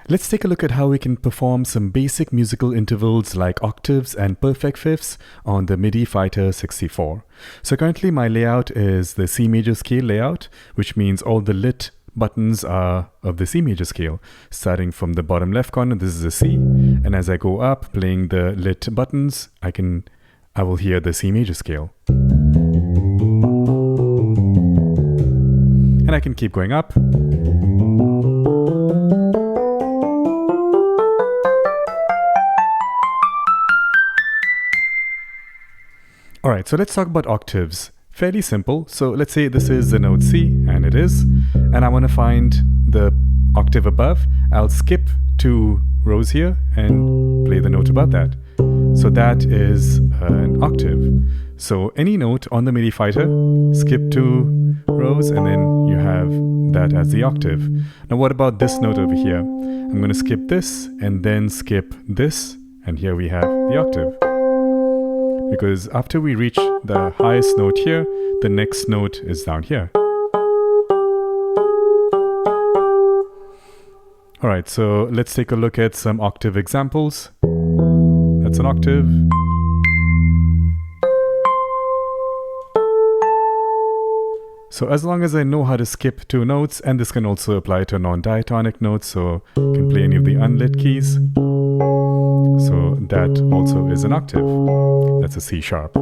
Let's take a look at how we can perform some basic musical intervals like octaves and perfect fifths on the MIDI Fighter 64. So currently my layout is the C major scale layout, which means all the lit buttons are of the C major scale. Starting from the bottom left corner, this is a C, and as I go up playing the lit buttons, I will hear the C major scale. And I can keep going up. Alright, so let's talk about octaves. Fairly simple. So let's say this is the note C, and it is, and I want to find the octave above. I'll skip 2 rows here and play the note above that. So that is an octave. So any note on the MIDI Fighter, skip 2 rows, and then you have that as the octave. Now what about this note over here? I'm going to skip this and then skip this, and here we have the octave. Because after we reach the highest note here, the next note is down here. Alright, so let's take a look at some octave examples. That's an octave. So as long as I know how to skip 2 notes, and this can also apply to non-diatonic notes, so you can play any of the unlit keys. So that also is an octave. That's a C sharp.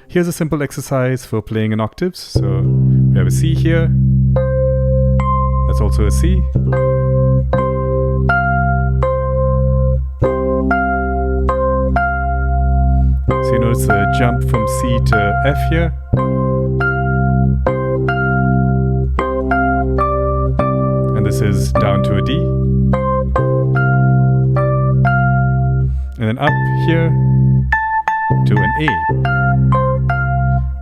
Here's a simple exercise for playing in octaves. So we have a C here. That's also a C. So you notice a jump from C to F here. And this is down to a D. And then up here to an A.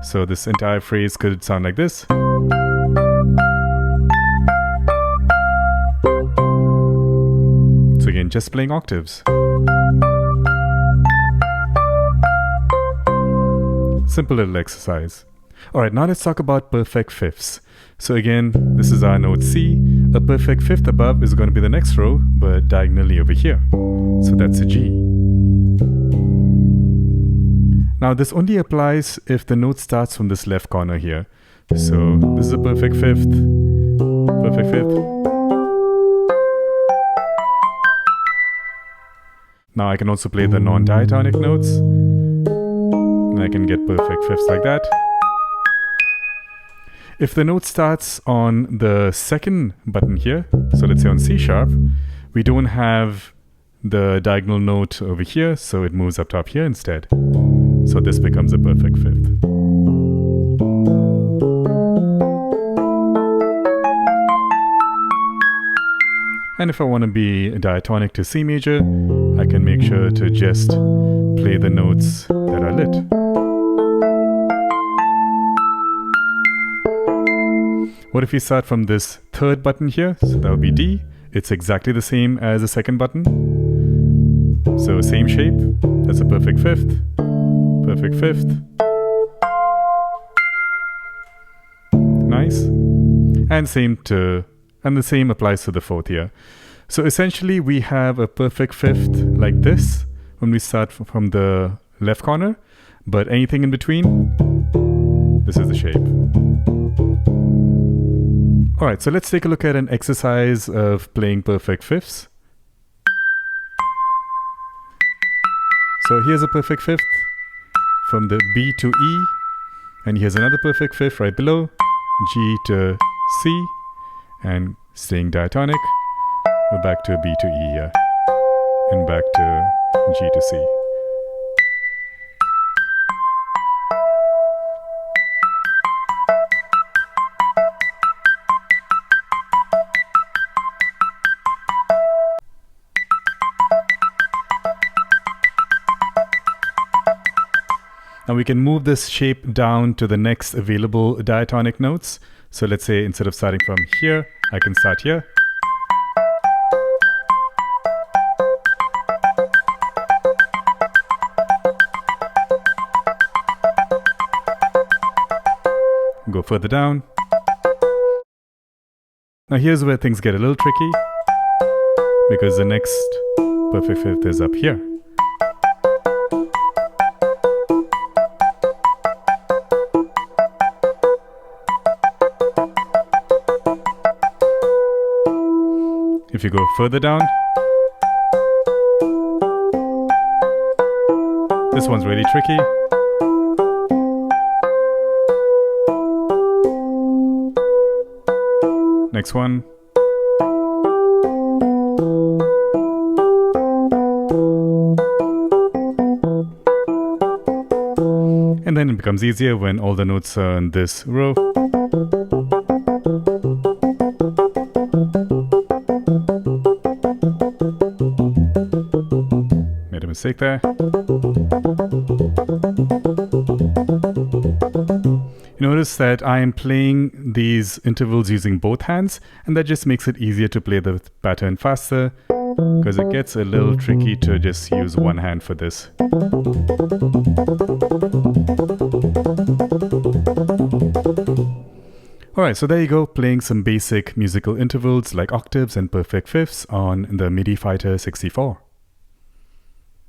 So this entire phrase could sound like this. So again, just playing octaves. Simple little exercise. Alright, now let's talk about perfect fifths. So again, this is our note C. A perfect fifth above is going to be the next row, but diagonally over here. So that's a G. Now this only applies if the note starts from this left corner here. So this is a perfect fifth, perfect fifth. Now I can also play the non-diatonic notes. And I can get perfect fifths like that. If the note starts on the second button here, so let's say on C sharp, we don't have the diagonal note over here, so it moves up top here instead. So this becomes a perfect fifth. And if I want to be diatonic to C major, I can make sure to just play the notes that are lit. What if we start from this third button here? So that would be D. It's exactly the same as the second button. So same shape. That's a perfect fifth. Perfect fifth. Nice. And the same applies to the fourth here. So essentially we have a perfect fifth like this when we start from the left corner, but anything in between, this is the shape. Alright, so let's take a look at an exercise of playing perfect fifths. So here's a perfect fifth from the B to E, and here's another perfect fifth right below, G to C, and staying diatonic, we're back to a B to E here, and back to G to C. Now we can move this shape down to the next available diatonic notes. So let's say instead of starting from here, I can start here. Go further down. Now here's where things get a little tricky, because the next perfect fifth is up here. If you go further down, this one's really tricky. Next one. And then it becomes easier when all the notes are in this row. Made a mistake there. You notice that I am playing these intervals using both hands, and that just makes it easier to play the pattern faster, because it gets a little tricky to just use one hand for this. Alright, so there you go, playing some basic musical intervals like octaves and perfect fifths on the MIDI Fighter 64.